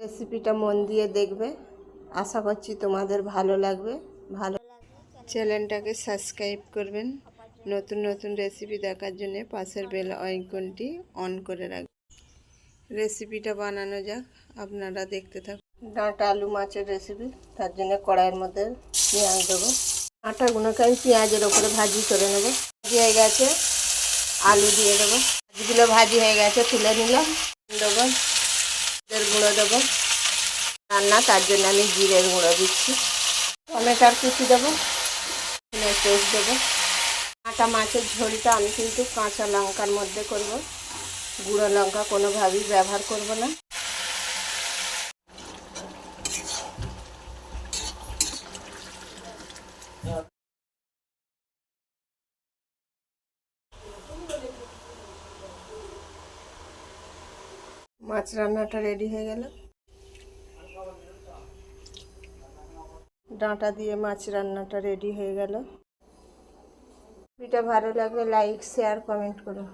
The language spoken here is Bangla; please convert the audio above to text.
রেসিপিটা মন দিয়ে দেখবে, আশা করছি তোমাদের ভালো লাগবে। ভালো চ্যানেলটাকে সাবস্ক্রাইব করবেন, নতুন নতুন রেসিপি দেখার জন্য পাশের বেল আইকনটি অন করে রাখবেন। রেসিপিটা বানানো যাক, আপনারা দেখতে থাকুন। ডাঁটা আলু মাছের রেসিপি, তার জন্য কড়াইয়ের মধ্যে পেঁয়াজ দেবো। ডাঁটাগুলোকে আমি পেঁয়াজের ওপরে ভাজি করে নেবো। ভাজি হয়ে গেছে, আলু দিয়ে দেবো। মাছগুলো ভাজি হয়ে গেছে, তুলে নিলাম। দেবো জিরের গুঁড়ো দেবো, রান্না তার জন্য আমি জিরের গুঁড়ো দিচ্ছি। টমেটোর কুচি দেবো, পেস্ট দেবো। কাঁচা মাছের ঝোলটা আমি কিন্তু কাঁচা লঙ্কার মধ্যে করব, গুঁড়ো লঙ্কা কোনোভাবেই ব্যবহার করব না। মাছ রান্নাটা রেডি হয়ে গেল। ডাঁটা দিয়ে মাছ রান্নাটা রেডি হয়ে গেল। ভিডিওটা ভালো লাগলে লাইক শেয়ার কমেন্ট করুন।